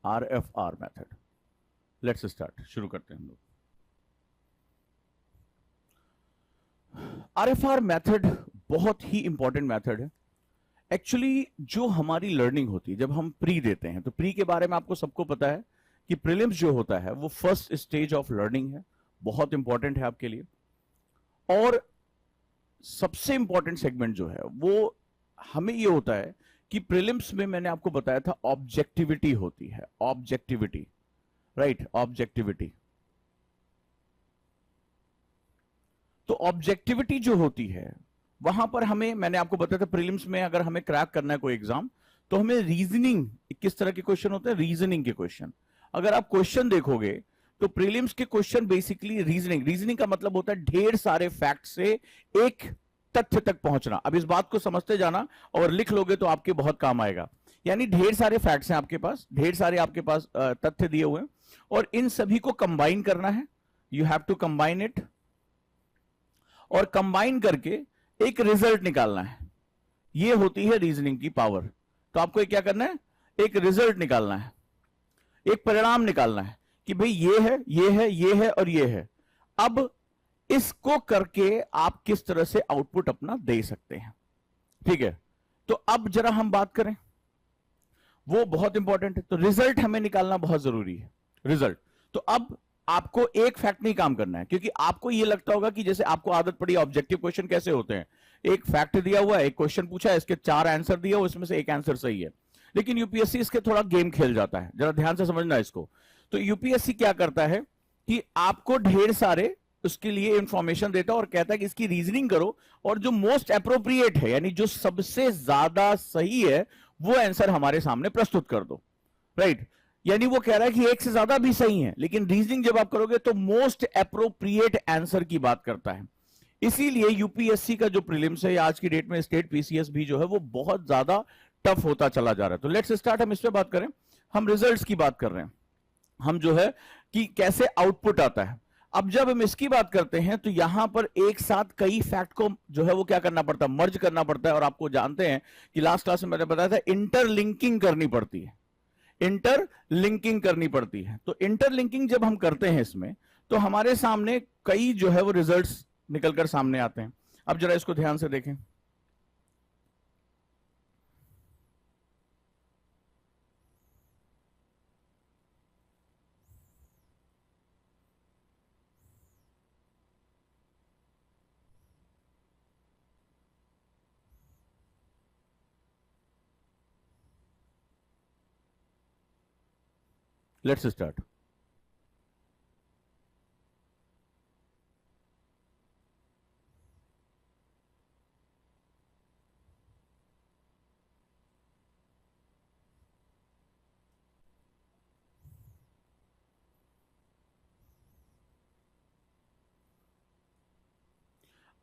RFR method. Let's start, शुरू करते हैं हम लोग। RFR मेथड बहुत ही इंपॉर्टेंट मेथड है। एक्चुअली जो हमारी लर्निंग होती है, जब हम प्री देते हैं, तो प्री के बारे में आपको सबको पता है कि प्रीलिम्स जो होता है वो फर्स्ट स्टेज ऑफ लर्निंग है, बहुत इंपॉर्टेंट है आपके लिए। और सबसे इंपॉर्टेंट सेगमेंट जो है वो हमें ये होता है कि प्रीलिम्स में मैंने आपको बताया था ऑब्जेक्टिविटी होती है, ऑब्जेक्टिविटी, राइट, ऑब्जेक्टिविटी। तो ऑब्जेक्टिविटी जो होती है वहां पर हमें, मैंने आपको बताया था प्रीलिम्स में अगर हमें क्रैक करना है कोई एग्जाम, तो हमें रीजनिंग, किस तरह के क्वेश्चन होते हैं, रीजनिंग के क्वेश्चन। अगर आप क्वेश्चन देखोगे तो प्रीलिम्स के क्वेश्चन बेसिकली रीजनिंग का मतलब होता है ढेर सारे फैक्ट से एक तथ्य तक पहुंचना। अब इस बात को समझते जाना और लिख लोगे तो आपके बहुत काम आएगा। यानी ढेर सारे फैक्ट्स हैं आपके पास, ढेर सारे आपके पास तथ्य दिए हुए हैं, और इन सभी को कंबाइन करना है। You have to combine it, और कंबाइन करके एक रिजल्ट निकालना है। यह होती है रीजनिंग की पावर। तो आपको क्या करना है, एक रिजल्ट निकालना है, एक परिणाम निकालना है कि भाई ये है, ये है, ये है और ये है। अब इसको करके आप किस तरह से आउटपुट अपना दे सकते हैं, ठीक है। तो अब जरा हम बात करें, वो बहुत इंपॉर्टेंट है। तो रिजल्ट हमें निकालना बहुत जरूरी है, रिजल्ट। तो अब आपको एक फैक्ट नहीं काम करना है, क्योंकि आपको यह लगता होगा कि जैसे आपको आदत पड़ी ऑब्जेक्टिव क्वेश्चन कैसे होते हैं, एक फैक्ट दिया हुआ है, एक क्वेश्चन पूछा है, इसके 4 आंसर दिया हुआ, इसमें से एक आंसर सही है। लेकिन यूपीएससी इसके थोड़ा गेम खेल जाता है, जरा ध्यान से समझना इसको। तो यूपीएससी क्या करता है कि आपको ढेर सारे उसके लिए इंफॉर्मेशन देता है और कहता है कि इसकी रीजनिंग करो, और जो मोस्ट अप्रोप्रिएट है, यानी जो सबसे ज्यादा सही है, वो आंसर हमारे सामने प्रस्तुत कर दो, राइट। यानी वो कह रहा है कि एक से ज्यादा भी सही है, लेकिन रीजनिंग जब आप करोगे तो मोस्ट अप्रोप्रिएट आंसर की बात करता है। इसीलिए यूपीएससी का जो प्रीलिम्स है, आज की डेट में स्टेट पीसीएस भी जो है वो बहुत ज्यादा टफ होता चला जा रहा है। तो लेट्स स्टार्ट, हम इस पे बात करें। हम रिजल्ट्स की बात कर रहे हैं, हम जो है कि कैसे आउटपुट आता है। अब जब हम इसकी बात करते हैं तो यहां पर एक साथ कई फैक्ट को जो है वो क्या करना पड़ता है, मर्ज करना पड़ता है। और आपको जानते हैं कि लास्ट क्लास में मैंने बताया था इंटरलिंकिंग करनी पड़ती है, इंटरलिंकिंग करनी पड़ती है। तो इंटरलिंकिंग जब हम करते हैं इसमें, तो हमारे सामने कई जो है वो रिजल्ट्स निकलकर सामने आते हैं। अब जरा इसको ध्यान से देखें। Let's start.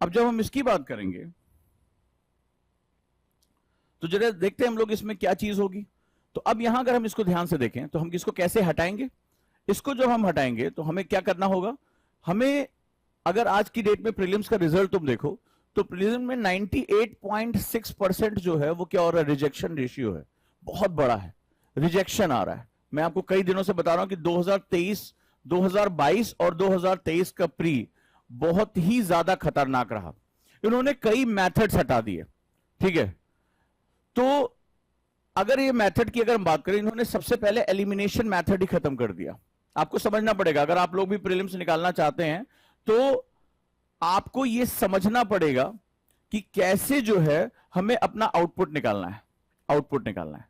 अब जब हम इसकी बात करेंगे तो जरा देखते हैं हम लोग इसमें क्या चीज होगी। तो अब यहां अगर हम इसको ध्यान से देखें तो हम इसको कैसे हटाएंगे। इसको जब हम हटाएंगे तो हमें क्या करना होगा, हमें अगर आज की डेट में प्रीलिम्स का रिजल्ट तुम देखो तो प्रीलिम्स में 98.6% जो है वो क्या हो रहा है, रिजेक्शन रेशियो है, बहुत बड़ा है, रिजेक्शन आ रहा है। मैं आपको कई दिनों से बता रहा हूं कि 2023, 2022 और 2023 का प्री बहुत ही ज्यादा खतरनाक रहा। इन्होंने कई मेथड्स हटा दिए, ठीक है। तो अगर ये मेथड की अगर हम बात करें, इन्होंने सबसे पहले एलिमिनेशन मेथड ही खत्म कर दिया। आपको समझना पड़ेगा, अगर आप लोग भी प्रीलिम्स निकालना चाहते हैं तो आपको ये समझना पड़ेगा कि कैसे जो है हमें अपना आउटपुट निकालना है, आउटपुट निकालना है।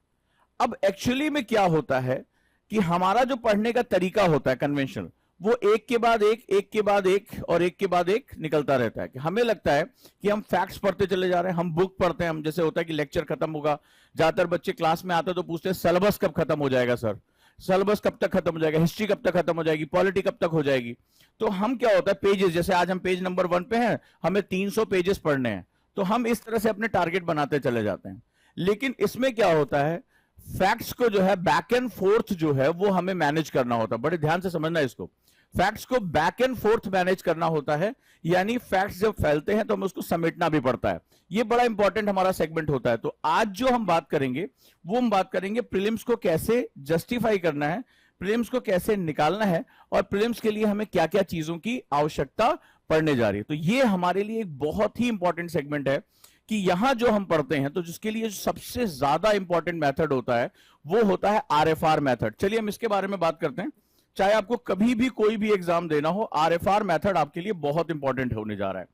अब एक्चुअली में क्या होता है कि हमारा जो पढ़ने का तरीका होता है कन्वेंशनल, वो एक के बाद एक, एक के बाद एक और एक के बाद एक निकलता रहता है। कि हमें लगता है कि हम फैक्ट्स पढ़ते चले जा रहे हैं, हम बुक पढ़ते हैं, हम जैसे होता है कि लेक्चर खत्म होगा, ज्यादातर बच्चे क्लास में आते हैं तो पूछते हैं सिलेबस कब खत्म हो जाएगा सर, सिलेबस कब तक खत्म हो जाएगा, हिस्ट्री कब तक खत्म हो जाएगी, पॉलिटी कब तक हो जाएगी। तो हम क्या होता है, पेजेस, जैसे आज हम पेज नंबर 1 पे हैं, हमें 300 पेजेस पढ़ने हैं, तो हम इस तरह से अपने टारगेट बनाते चले जाते हैं। लेकिन इसमें क्या होता है, फैक्ट्स को जो है बैक एंड फोर्थ जो है वो हमें मैनेज करना होता है। बड़े ध्यान से समझना इसको। फैक्ट्स को बैक एंड फोर्थ मैनेज करना होता है, यानी फैक्ट्स जब फैलते हैं तो हमें उसको समेटना भी पड़ता है। ये बड़ा इंपॉर्टेंट हमारा सेगमेंट होता है। तो आज जो हम बात करेंगे वो हम बात करेंगे प्रीलिम्स को कैसे जस्टिफाई करना है, प्रीलिम्स को कैसे निकालना है, और प्रीलिम्स के लिए हमें क्या क्या चीजों की आवश्यकता पड़ने जा रही है। तो ये हमारे लिए एक बहुत ही इंपॉर्टेंट सेगमेंट है कि यहां जो हम पढ़ते हैं, तो जिसके लिए सबसे ज्यादा इंपॉर्टेंट मेथड होता है वो होता है आरएफआर मेथड। चलिए हम इसके बारे में बात करते हैं। चाहे आपको कभी भी कोई भी एग्जाम देना हो, आरएफआर मेथड आपके लिए बहुत इंपॉर्टेंट होने जा रहा है।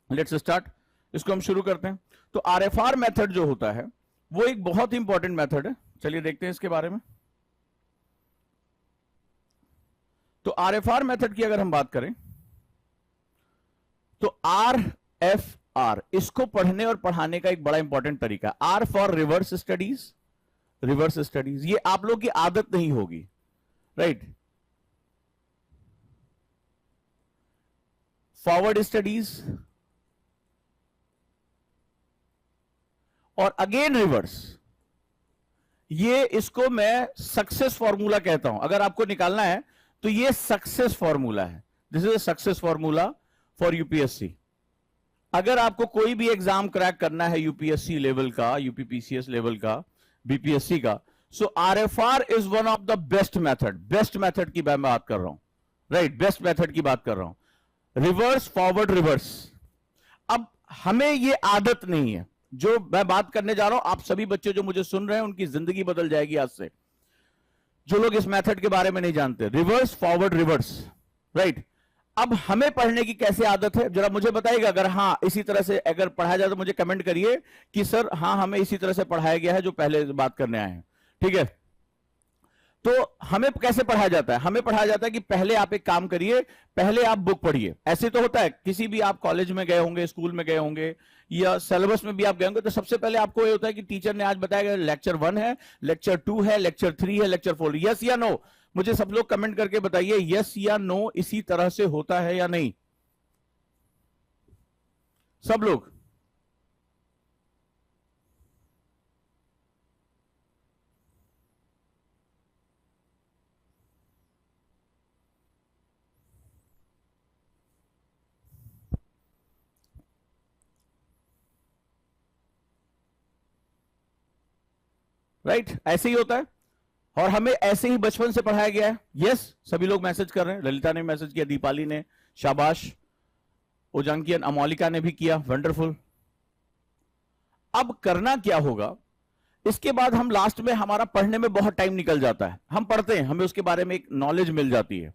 लेट्स स्टार्ट, इसको हम शुरू करते हैं। तो आरएफआर मेथड जो होता है वो एक बहुत इंपॉर्टेंट मेथड है। चलिए देखते हैं इसके बारे में। तो आरएफआर मेथड की अगर हम बात करें तो आरएफआर, इसको पढ़ने और पढ़ाने का एक बड़ा इंपॉर्टेंट तरीका है। R for reverse studies, reverse studies ये आप लोग की आदत नहीं होगी, राइट। फॉरवर्ड स्टडीज और अगेन रिवर्स, ये इसको मैं सक्सेस फॉर्मूला कहता हूं। अगर आपको निकालना है तो ये सक्सेस फॉर्मूला है। This is a success formula for UPSC. अगर आपको कोई भी एग्जाम क्रैक करना है यूपीएससी लेवल का, यूपीपीसीएस लेवल का, बीपीएससी का, so RFR is one of the best method. Best method की मैं बात कर रहा हूं, राइट, बेस्ट मेथड की बात कर रहा हूं। Reverse, forward, reverse. अब हमें ये आदत नहीं है। जो मैं बात करने जा रहा हूं, आप सभी बच्चे जो मुझे सुन रहे हैं उनकी जिंदगी बदल जाएगी आज से, जो लोग इस मेथड के बारे में नहीं जानते। Reverse, forward, reverse, right. अब हमें पढ़ने की कैसे आदत है, जरा मुझे बताइएगा। अगर हाँ इसी तरह से अगर पढ़ाया जाए तो मुझे कमेंट करिए कि सर हाँ हमें इसी तरह से पढ़ाया गया है जो पहले बात करने आए हैं, ठीक है। तो हमें कैसे पढ़ाया जाता है? हमें पढ़ाया जाता है कि पहले आप एक काम करिए, पहले आप बुक पढ़िए। ऐसे तो होता है, किसी भी आप कॉलेज में गए होंगे, स्कूल में गए होंगे, या सिलेबस में भी आप गए होंगे, तो सबसे पहले आपको ये होता है कि टीचर ने आज बताया लेक्चर 1 है, लेक्चर 2 है, लेक्चर 3 है, लेक्चर 4। यस या नो? मुझे सब लोग कमेंट करके बताइए यस या नो, इसी तरह से होता है या नहीं? सब लोग राइट, ऐसे ही होता है और हमें ऐसे ही बचपन से पढ़ाया गया है। यस, सभी लोग मैसेज कर रहे हैं। ललिता ने मैसेज किया, दीपाली ने, शाबाश, उजांकियन, अमोलिका ने भी किया, वंडरफुल। अब करना क्या होगा, इसके बाद हम लास्ट में, हमारा पढ़ने में बहुत टाइम निकल जाता है, हम पढ़ते हैं, हमें उसके बारे में एक नॉलेज मिल जाती है,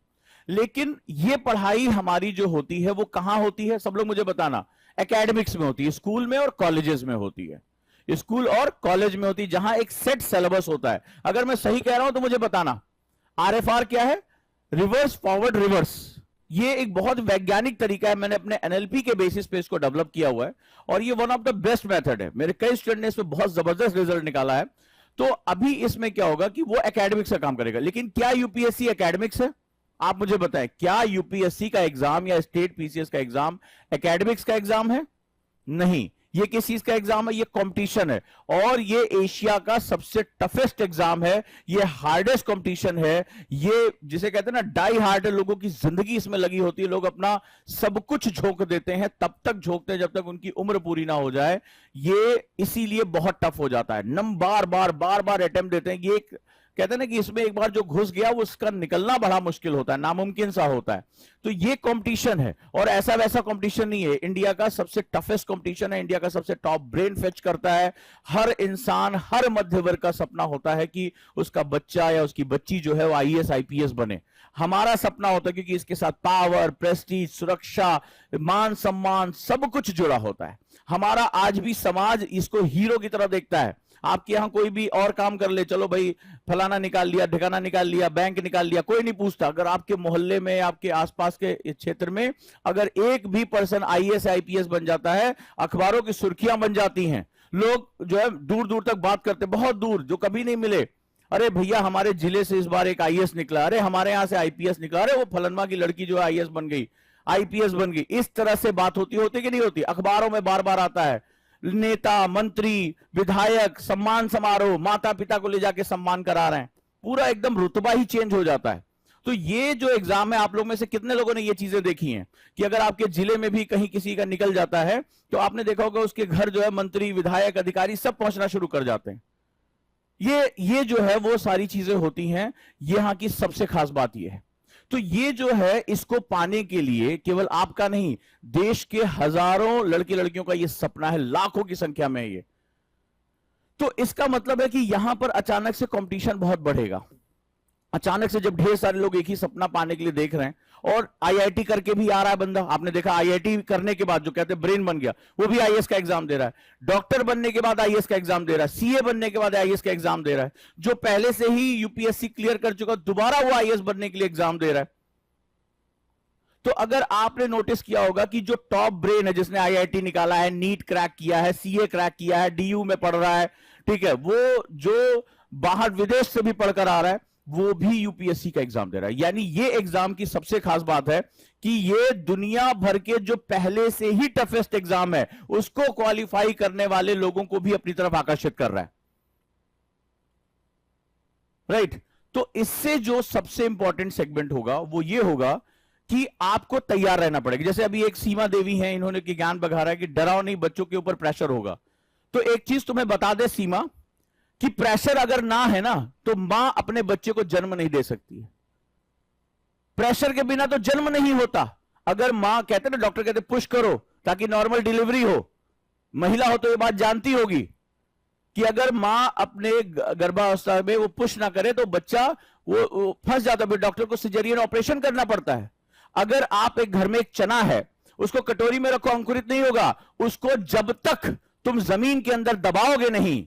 लेकिन ये पढ़ाई हमारी जो होती है वो कहां होती है? सब लोग मुझे बताना। एकेडमिक्स में होती है, स्कूल में और कॉलेजेस में होती है, स्कूल और कॉलेज में होती है, जहां एक सेट सिलेबस होता है। अगर मैं सही कह रहा हूं तो मुझे बताना। आरएफआर क्या है? Reverse, forward, reverse. ये एक बहुत वैज्ञानिक तरीका है, मैंने अपने एनएलपी के बेसिस पे इसको डेवलप किया हुआ है, और ये one of the best method है। मेरे कई स्टूडेंट ने इसमें बहुत जबरदस्त रिजल्ट निकाला है। तो अभी इसमें क्या होगा कि वो एकेडमिक्स का काम करेगा। लेकिन क्या यूपीएससी एकेडमिक्स है? आप मुझे बताएं, क्या यूपीएससी का एग्जाम या स्टेट पीसीएस का एग्जाम एकेडमिक्स का एग्जाम है? नहीं। ये किस चीज का एग्जाम है? ये कंपटीशन है, और ये एशिया का सबसे टफेस्ट एग्जाम है, ये हार्डेस्ट कंपटीशन है। ये जिसे कहते हैं ना डाई हार्ड, लोगों की जिंदगी इसमें लगी होती है, लोग अपना सब कुछ झोंक देते हैं, तब तक झोंकते हैं जब तक उनकी उम्र पूरी ना हो जाए। ये इसीलिए बहुत टफ हो जाता है। बार बार अटेम्प्ट देते हैं। ये कहते हैं ना कि इसमें एक बार जो घुस गया वो उसका निकलना बड़ा मुश्किल होता है, नामुमकिन सा होता है। तो ये कंपटीशन है, और ऐसा वैसा कंपटीशन नहीं है, इंडिया का सबसे टफेस्ट कंपटीशन है, इंडिया का सबसे टॉप ब्रेन फेच करता है। हर इंसान, हर मध्य वर्ग का सपना होता है कि उसका बच्चा या उसकी बच्ची जो है वो आईएएस आईपीएस बने। हमारा सपना होता है, क्योंकि इसके साथ पावर, प्रेस्टीज, सुरक्षा, मान सम्मान सब कुछ जुड़ा होता है। हमारा आज भी समाज इसको हीरो की तरह देखता है। आपके यहां कोई भी और काम कर ले, चलो भाई फलाना निकाल लिया, ठिकाना निकाल लिया, बैंक निकाल लिया, कोई नहीं पूछता। अगर आपके मोहल्ले में, आपके आसपास के क्षेत्र में अगर एक भी पर्सन आईएएस आईपीएस बन जाता है, अखबारों की सुर्खियां बन जाती हैं। लोग जो है दूर दूर तक बात करते, बहुत दूर, जो कभी नहीं मिले, अरे भैया हमारे जिले से इस बार एक आईएएस निकला, अरे हमारे यहां से आईपीएस निकला, अरे वो फलनमा की लड़की जो आईएएस बन गई, आईपीएस बन गई। इस तरह से बात होती कि नहीं होती? अखबारों में बार बार आता है। नेता, मंत्री, विधायक, सम्मान समारोह, माता पिता को ले जाके सम्मान करा रहे हैं, पूरा एकदम रुतबा ही चेंज हो जाता है। तो ये जो एग्जाम है, आप लोग में से कितने लोगों ने ये चीजें देखी हैं कि अगर आपके जिले में भी कहीं किसी का निकल जाता है तो आपने देखा होगा उसके घर जो है मंत्री, विधायक, अधिकारी सब पहुंचना शुरू कर जाते हैं। ये जो है वो सारी चीजें होती हैं। यहां की सबसे खास बात ये है, तो ये जो है इसको पाने के लिए केवल आपका नहीं, देश के हजारों लड़के लड़कियों का ये सपना है, लाखों की संख्या में ये। तो इसका मतलब है कि यहां पर अचानक से कंपटीशन बहुत बढ़ेगा। अचानक से जब ढेर सारे लोग एक ही सपना पाने के लिए देख रहे हैं, और आईआईटी करके भी आ रहा है बंदा, आपने देखा आईआईटी करने के बाद जो कहते हैं ब्रेन बन गया, वो भी आईएएस का एग्जाम दे रहा है। डॉक्टर बनने के बाद आईएएस का एग्जाम दे रहा है, सीए बनने के बाद आईएएस का एग्जाम दे रहा है। जो पहले से ही यूपीएससी क्लियर कर चुका, दोबारा वो आईएएस बनने के लिए एग्जाम दे रहा है। तो अगर आपने नोटिस किया होगा कि जो टॉप ब्रेन है, जिसने आईआईटी निकाला है, नीट क्रैक किया है, सीए क्रैक किया है, डीयू में पढ़ रहा है, ठीक है, वो जो बाहर विदेश से भी पढ़कर आ रहा है, वो भी यूपीएससी का एग्जाम दे रहा है। यानी ये एग्जाम की सबसे खास बात है कि ये दुनिया भर के जो पहले से ही टफेस्ट एग्जाम है, उसको क्वालिफाई करने वाले लोगों को भी अपनी तरफ आकर्षित कर रहा है। राइट? तो इससे जो सबसे इंपॉर्टेंट सेगमेंट होगा वो ये होगा कि आपको तैयार रहना पड़ेगा। जैसे अभी एक सीमा देवी है, इन्होंने ज्ञान बघारा है कि डराओ नहीं, बच्चों के ऊपर प्रेशर होगा। तो एक चीज तुम्हें बता दे सीमा, कि प्रेशर अगर ना है ना तो मां अपने बच्चे को जन्म नहीं दे सकती है। प्रेशर के बिना तो जन्म नहीं होता। अगर मां, कहते ना डॉक्टर कहते पुश करो ताकि नॉर्मल डिलीवरी हो, महिला हो तो ये बात जानती होगी कि अगर मां अपने गर्भावस्था में वो पुश ना करे तो बच्चा वो फंस जाता है, डॉक्टर को सिजेरियन ऑपरेशन करना पड़ता है। अगर आप एक घर में एक चना है, उसको कटोरी में रखो, अंकुरित नहीं होगा। उसको जब तक तुम जमीन के अंदर दबाओगे नहीं,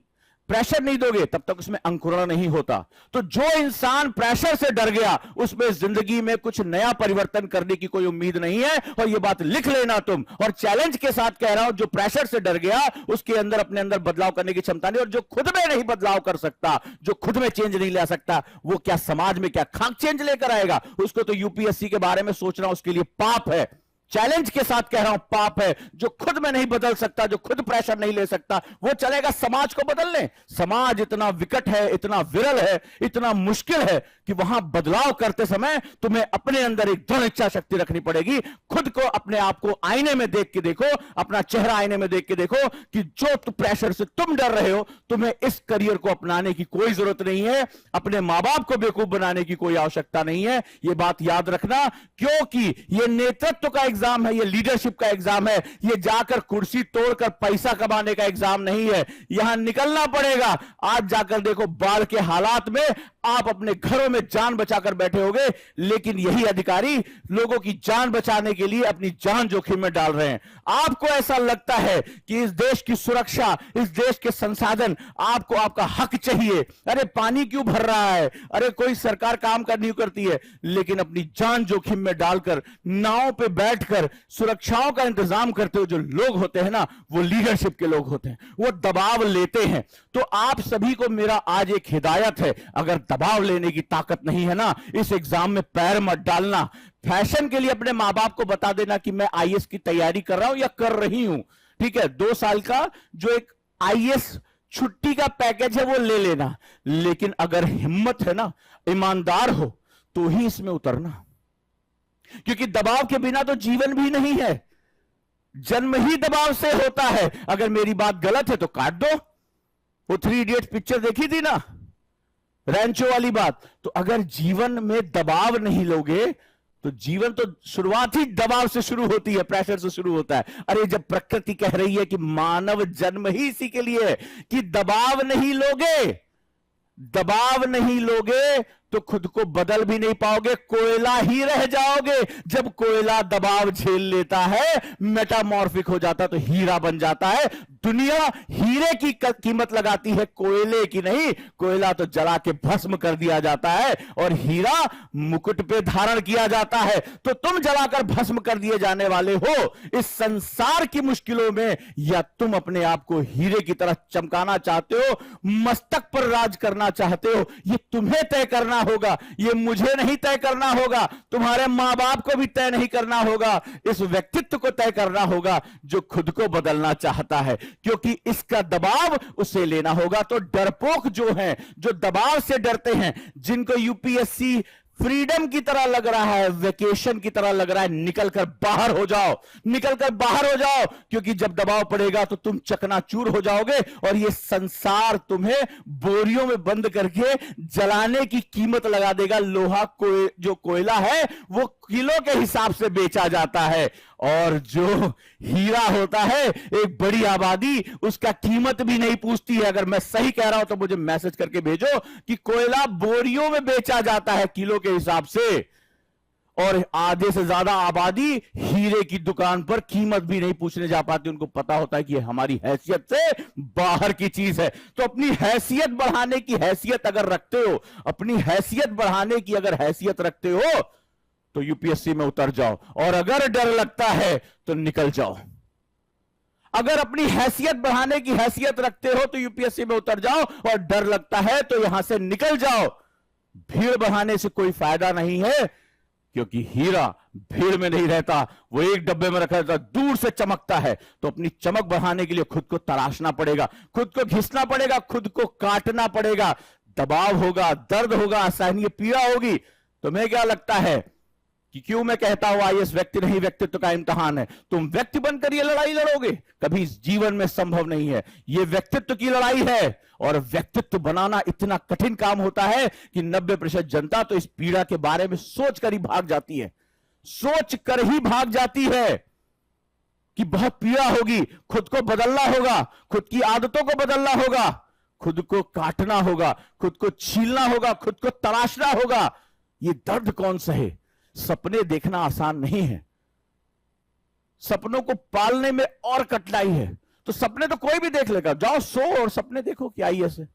प्रेशर नहीं दोगे, तब तक उसमें अंकुरण नहीं होता। तो जो इंसान प्रेशर से डर गया, उसमें जिंदगी में कुछ नया परिवर्तन करने की कोई उम्मीद नहीं है। और यह बात लिख लेना तुम, और चैलेंज के साथ कह रहा हूं, जो प्रेशर से डर गया उसके अंदर अपने अंदर बदलाव करने की क्षमता नहीं। और जो खुद में नहीं बदलाव कर सकता, जो खुद में चेंज नहीं ला सकता, वो क्या समाज में क्या खाक चेंज लेकर आएगा? उसको तो यूपीएससी के बारे में सोचना उसके लिए पाप है। चैलेंज के साथ कह रहा हूं, पाप है। जो खुद में नहीं बदल सकता, जो खुद प्रेशर नहीं ले सकता, वो चलेगा समाज को बदलने? समाज इतना विकट है, इतना विरल है, इतना मुश्किल है कि वहां बदलाव करते समय तुम्हें अपने अंदर एक दृढ़ इच्छा शक्ति रखनी पड़ेगी। खुद को, अपने आप को आईने में देख के देखो, अपना चेहरा आईने में देख के देखो कि जो प्रेशर से तुम डर रहे हो, तुम्हें इस करियर को अपनाने की कोई जरूरत नहीं है। अपने मां बाप को बेवकूफ बनाने की कोई आवश्यकता नहीं है। यह बात याद रखना, क्योंकि यह नेतृत्व का एग्जाम है, ये लीडरशिप का एग्जाम है। ये जाकर कुर्सी तोड़कर पैसा कमाने का एग्जाम नहीं है। यहां निकलना पड़ेगा। आज जाकर देखो, बाढ़ के हालात में आप अपने घरों में जान बचाकर बैठे होगे, लेकिन यही अधिकारी लोगों की जान बचाने के लिए अपनी जान जोखिम में डाल रहे हैं। आपको ऐसा लगता है कि इस देश की सुरक्षा, इस देश के संसाधन आपको, आपका हक चाहिए। अरे पानी क्यों भर रहा है, अरे कोई सरकार काम नहीं करती है, लेकिन अपनी जान जोखिम में डालकर नाव पे बैठकर सुरक्षाओं का इंतजाम करते हुए जो लोग होते हैं ना, वो लीडरशिप के लोग होते हैं, वो दबाव लेते हैं। तो आप सभी को मेरा आज एक हिदायत है, अगर दबाव लेने की ताकत नहीं है ना, इस एग्जाम में पैर मत डालना। फैशन के लिए अपने मां बाप को बता देना कि मैं आईएएस की तैयारी कर रहा हूं या कर रही हूं, ठीक है। 2 साल का जो एक आईएएस छुट्टी का पैकेज है वो ले लेना, लेकिन अगर हिम्मत है ना, ईमानदार हो, तो ही इसमें उतरना। क्योंकि दबाव के बिना तो जीवन भी नहीं है, जन्म ही दबाव से होता है। अगर मेरी बात गलत है तो काट दो। वो 3 इडियट्स पिक्चर देखी थी ना, रैंचो वाली बात। तो अगर जीवन में दबाव नहीं लोगे तो जीवन तो शुरुआत ही दबाव से शुरू होती है, प्रेशर से शुरू होता है। अरे जब प्रकृति कह रही है कि मानव जन्म ही इसी के लिए है कि दबाव नहीं लोगे, दबाव नहीं लोगे तो खुद को बदल भी नहीं पाओगे, कोयला ही रह जाओगे। जब कोयला दबाव झेल लेता है, मेटामॉर्फिक हो जाता है, तो हीरा बन जाता है। दुनिया हीरे की कीमत लगाती है, कोयले की नहीं। कोयला तो जला के भस्म कर दिया जाता है और हीरा मुकुट पे धारण किया जाता है। तो तुम जलाकर भस्म कर दिए जाने वाले हो इस संसार की मुश्किलों में, या तुम अपने आप को हीरे की तरह चमकाना चाहते हो, मस्तक पर राज करना चाहते हो? ये तुम्हें तय करना होगा, ये मुझे नहीं तय करना होगा, तुम्हारे मां बाप को भी तय नहीं करना होगा। इस व्यक्तित्व को तय करना होगा जो खुद को बदलना चाहता है, क्योंकि इसका दबाव उसे लेना होगा। तो डरपोक जो हैं, जो दबाव से डरते हैं, जिनको यूपीएससी फ्रीडम की तरह लग रहा है, वेकेशन की तरह लग रहा है। निकल कर बाहर हो जाओ, निकल कर बाहर हो जाओ, क्योंकि जब दबाव पड़ेगा तो तुम चकनाचूर हो जाओगे और ये संसार तुम्हें बोरियों में बंद करके जलाने की कीमत लगा देगा। लोहा जो कोयला है वो किलो के हिसाब से बेचा जाता है, और जो हीरा होता है एक बड़ी आबादी उसका कीमत भी नहीं पूछती है। अगर मैं सही कह रहा हूं तो मुझे मैसेज करके भेजो कि कोयला बोरियों में बेचा जाता है किलो के हिसाब से, और आधे से ज्यादा आबादी हीरे की दुकान पर कीमत भी नहीं पूछने जा पाती। उनको पता होता है कि ये हमारी हैसियत से बाहर की चीज है। तो अपनी हैसियत बढ़ाने की हैसियत अगर रखते हो, अपनी हैसियत बढ़ाने की अगर हैसियत रखते हो तो यूपीएससी में उतर जाओ, और अगर डर लगता है तो निकल जाओ। अगर अपनी हैसियत बढ़ाने की हैसियत रखते हो तो यूपीएससी में उतर जाओ, और डर लगता है तो यहां से निकल जाओ। भीड़ बढ़ाने से कोई फायदा नहीं है, क्योंकि हीरा भीड़ में नहीं रहता, वो एक डब्बे में रखा रहता, दूर से चमकता है। तो अपनी चमक बढ़ाने के लिए खुद को तराशना पड़ेगा, खुद को घिसना पड़ेगा, खुद को काटना पड़ेगा। दबाव होगा, दर्द होगा, असहनीय पीड़ा होगी। तुम्हें क्या लगता है कि क्यों मैं कहता हूं आईएएस व्यक्ति नहीं, व्यक्तित्व का इम्तिहान है? तुम व्यक्ति बनकर ये लड़ाई लड़ोगे, कभी इस जीवन में संभव नहीं है। ये व्यक्तित्व की लड़ाई है, और व्यक्तित्व बनाना इतना कठिन काम होता है कि 90% जनता तो इस पीड़ा के बारे में सोचकर ही भाग जाती है, सोच कर ही भाग जाती है कि बहुत पीड़ा होगी, खुद को बदलना होगा, खुद की आदतों को बदलना होगा, खुद को काटना होगा, खुद को छीलना होगा, खुद को तराशना होगा। ये दर्द कौन सहे? सपने देखना आसान नहीं है, सपनों को पालने में और कठिनाई है। तो सपने तो कोई भी देख लेगा, जाओ सो और सपने देखो कि आईएएस है।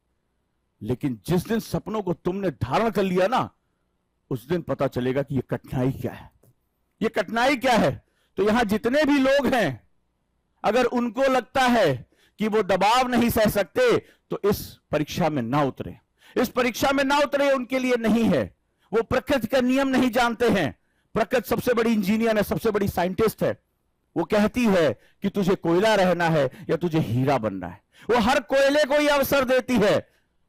लेकिन जिस दिन सपनों को तुमने धारण कर लिया ना, उस दिन पता चलेगा कि ये कठिनाई क्या है, ये कठिनाई क्या है। तो यहां जितने भी लोग हैं, अगर उनको लगता है कि वो दबाव नहीं सह सकते तो इस परीक्षा में ना उतरे, इस परीक्षा में ना उतरे, उनके लिए नहीं है। वो प्रकृति का नियम नहीं जानते हैं। प्रकृति सबसे बड़ी इंजीनियर है, सबसे बड़ी साइंटिस्ट है। वो कहती है कि तुझे कोयला रहना है या तुझे हीरा बनना है। वो हर कोयले को यह अवसर देती है।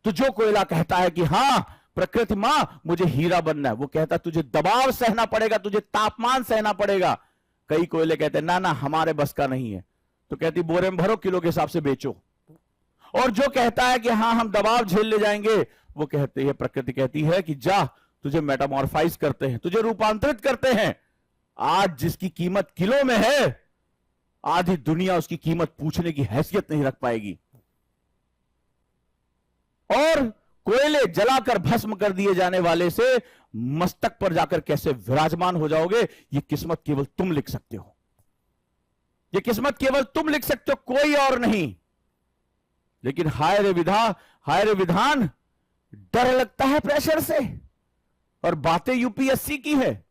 तो जो कोयला कहता है कि हां प्रकृति मां मुझे हीरा बनना है, वो कहता तुझे दबाव सहना पड़ेगा, तुझे तापमान सहना पड़ेगा। कई कोयले कहते हैं ना ना हमारे बस का नहीं है, तो कहती बोरे में भरो, किलो के हिसाब से बेचो। और जो कहता है कि हां हम दबाव झेल ले जाएंगे, वो कहते हैं, प्रकृति कहती है कि जा तुझे मेटामॉर्फाइज करते हैं, तुझे रूपांतरित करते हैं। आज जिसकी कीमत किलो में है, आधी दुनिया उसकी कीमत पूछने की हैसियत नहीं रख पाएगी। और कोयले जलाकर भस्म कर दिए जाने वाले से मस्तक पर जाकर कैसे विराजमान हो जाओगे, ये किस्मत केवल तुम लिख सकते हो, ये किस्मत केवल तुम लिख सकते हो, कोई और नहीं। लेकिन हाय रे विधा, हाय रे विधान, डर लगता है प्रेशर से। और बातें यूपीएससी की है,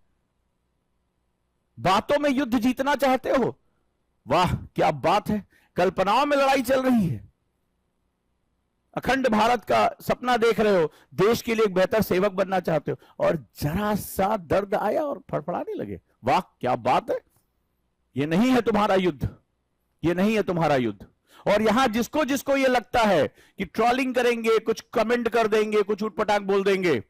बातों में युद्ध जीतना चाहते हो, वाह क्या बात है। कल्पनाओं में लड़ाई चल रही है। अखंड भारत का सपना देख रहे हो, देश के लिए एक बेहतर सेवक बनना चाहते हो, और जरा सा दर्द आया और फड़फड़ाने लगे। वाह क्या बात है। ये नहीं है तुम्हारा युद्ध, ये नहीं है तुम्हारा युद्ध। और यहां जिसको जिसको ये लगता है कि ट्रोलिंग करेंगे, कुछ कमेंट कर देंगे, कुछ उठपटांग बोल देंगे,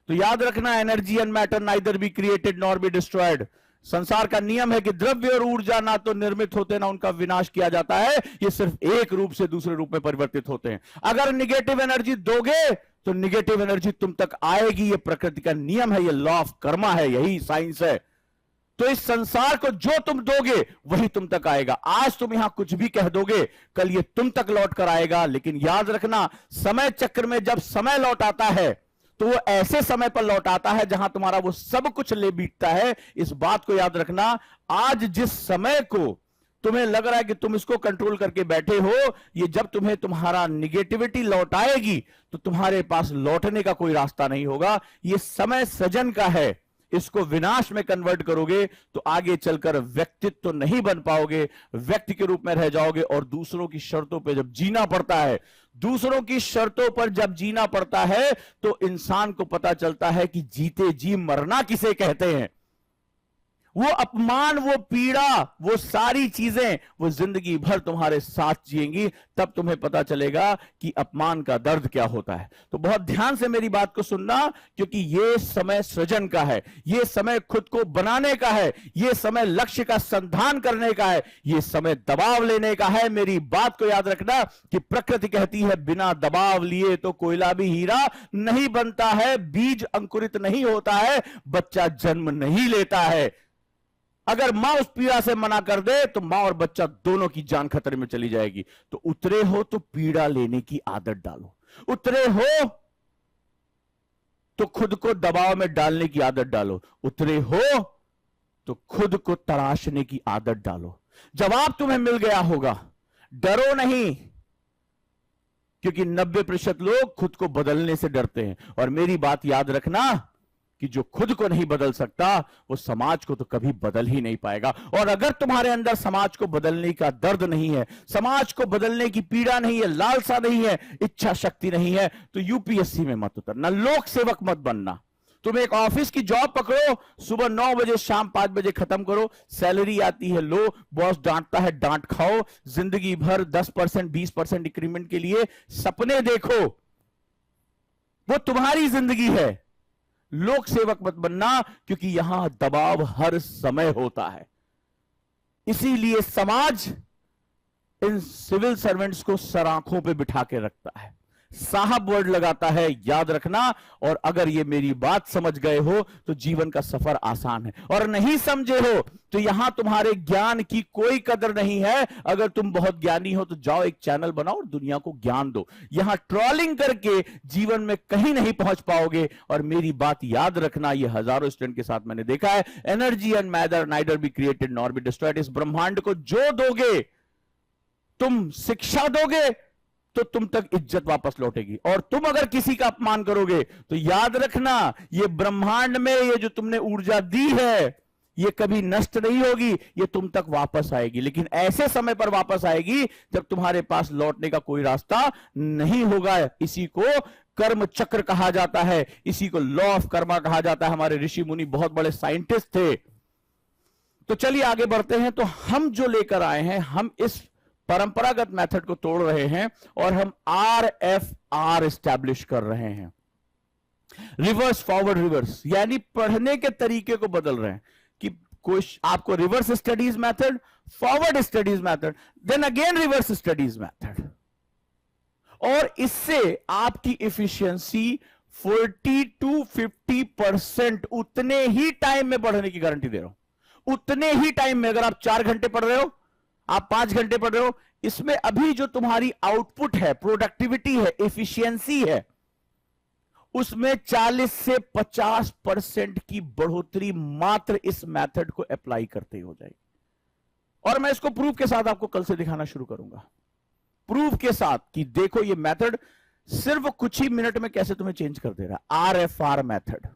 तो याद रखना, energy and matter neither be created nor be destroyed. संसार का नियम है कि द्रव्य और ऊर्जा ना तो निर्मित होते ना उनका विनाश किया जाता है, ये सिर्फ एक रूप से दूसरे रूप में परिवर्तित होते हैं। अगर निगेटिव एनर्जी दोगे तो निगेटिव एनर्जी तुम तक आएगी, ये प्रकृति का नियम है, ये लॉ ऑफ कर्मा है, यही साइंस है। तो इस संसार को जो तुम दोगे वही तुम तक आएगा। आज तुम यहां कुछ भी कह दोगे, कल ये तुम तक लौट कर आएगा। लेकिन याद रखना, समय चक्र में जब समय लौट आता है तो वो ऐसे समय पर लौट आता है जहां तुम्हारा वो सब कुछ ले बीतता है। इस बात को याद रखना, आज जिस समय को तुम्हें लग रहा है कि तुम इसको कंट्रोल करके बैठे हो, ये जब तुम्हें तुम्हारा निगेटिविटी लौट आएगी तो तुम्हारे पास लौटने का कोई रास्ता नहीं होगा। ये समय सृजन का है, इसको विनाश में कन्वर्ट करोगे तो आगे चलकर व्यक्तित्व तो नहीं बन पाओगे, व्यक्ति के रूप में रह जाओगे। और दूसरों की शर्तों पर जब जीना पड़ता है, दूसरों की शर्तों पर जब जीना पड़ता है तो इंसान को पता चलता है कि जीते जी मरना किसे कहते हैं। वो अपमान, वो पीड़ा, वो सारी चीजें वो जिंदगी भर तुम्हारे साथ जिएंगी। तब तुम्हें पता चलेगा कि अपमान का दर्द क्या होता है। तो बहुत ध्यान से मेरी बात को सुनना, क्योंकि ये समय सृजन का है, ये समय खुद को बनाने का है, ये समय लक्ष्य का संधान करने का है, ये समय दबाव लेने का है। मेरी बात को याद रखना कि प्रकृति कहती है बिना दबाव लिए तो कोयला भी हीरा नहीं बनता है, बीज अंकुरित नहीं होता है, बच्चा जन्म नहीं लेता है। अगर मां उस पीड़ा से मना कर दे तो मां और बच्चा दोनों की जान खतरे में चली जाएगी। तो उतरे हो तो पीड़ा लेने की आदत डालो, उतरे हो तो खुद को दबाव में डालने की आदत डालो, उतरे हो तो खुद को तराशने की आदत डालो। जवाब तुम्हें मिल गया होगा, डरो नहीं, क्योंकि 90% लोग खुद को बदलने से डरते हैं। और मेरी बात याद रखना कि जो खुद को नहीं बदल सकता वो समाज को तो कभी बदल ही नहीं पाएगा। और अगर तुम्हारे अंदर समाज को बदलने का दर्द नहीं है, समाज को बदलने की पीड़ा नहीं है, लालसा नहीं है, इच्छा शक्ति नहीं है, तो यूपीएससी में मत उतरना, लोक सेवक मत बनना। तुम एक ऑफिस की जॉब पकड़ो, सुबह 9 बजे शाम 5 बजे खत्म करो, सैलरी आती है लो, बॉस डांटता है डांट खाओ, जिंदगी भर 10% 20% इंक्रीमेंट के लिए सपने देखो, वो तुम्हारी जिंदगी है। लोक सेवक मत बनना, क्योंकि यहां दबाव हर समय होता है। इसीलिए समाज इन सिविल सर्वेंट्स को सराखों पे बिठा के रखता है, साहब वर्ड लगाता है, याद रखना। और अगर ये मेरी बात समझ गए हो तो जीवन का सफर आसान है, और नहीं समझे हो तो यहां तुम्हारे ज्ञान की कोई कदर नहीं है। अगर तुम बहुत ज्ञानी हो तो जाओ एक चैनल बनाओ और दुनिया को ज्ञान दो। यहां ट्रोलिंग करके जीवन में कहीं नहीं पहुंच पाओगे। और मेरी बात याद रखना, ये हजारों स्टूडेंट के साथ मैंने देखा है, energy and matter neither be created nor be destroyed. इस ब्रह्मांड को जो दोगे, तुम शिक्षा दोगे तो तुम तक इज्जत वापस लौटेगी। और तुम अगर किसी का अपमान करोगे तो याद रखना, ये ब्रह्मांड में ये जो तुमने ऊर्जा दी है ये कभी नष्ट नहीं होगी, ये तुम तक वापस आएगी। लेकिन ऐसे समय पर वापस आएगी जब तुम्हारे पास लौटने का कोई रास्ता नहीं होगा। इसी को कर्म चक्र कहा जाता है, इसी को लॉ ऑफ कर्मा कहा जाता है। हमारे ऋषि मुनि बहुत बड़े साइंटिस्ट थे। तो चलिए आगे बढ़ते हैं। तो हम जो लेकर आए हैं, हम इस परंपरागत मेथड को तोड़ रहे हैं और हम RFR एस्टैब्लिश कर रहे हैं, रिवर्स फॉरवर्ड रिवर्स, यानी पढ़ने के तरीके को बदल रहे हैं कि कोई आपको reverse studies method, forward studies method, then again reverse studies method. और इससे आपकी एफिशिएंसी 40 to 50% उतने ही टाइम में बढ़ने की गारंटी दे रहा हूं। उतने ही टाइम में, अगर आप 4 घंटे पढ़ रहे हो, आप 5 घंटे पढ़ रहे हो, इसमें अभी जो तुम्हारी आउटपुट है, प्रोडक्टिविटी है, एफिशिएंसी है, उसमें 40 से 50% की बढ़ोतरी मात्र इस मेथड को अप्लाई करते ही हो जाएगी। और मैं इसको प्रूफ के साथ आपको कल से दिखाना शुरू करूंगा, प्रूफ के साथ कि देखो ये मेथड सिर्फ कुछ ही मिनट में कैसे तुम्हें चेंज कर दे रहा है। RFR मेथड,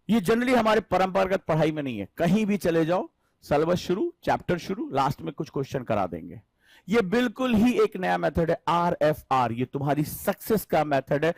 ये जनरली हमारे परंपरागत पढ़ाई में नहीं है। कहीं भी चले जाओ, सिलेबस शुरू, चैप्टर शुरू, लास्ट में कुछ क्वेश्चन करा देंगे। ये बिल्कुल ही एक नया मेथड है RFR, ये तुम्हारी सक्सेस का मेथड है।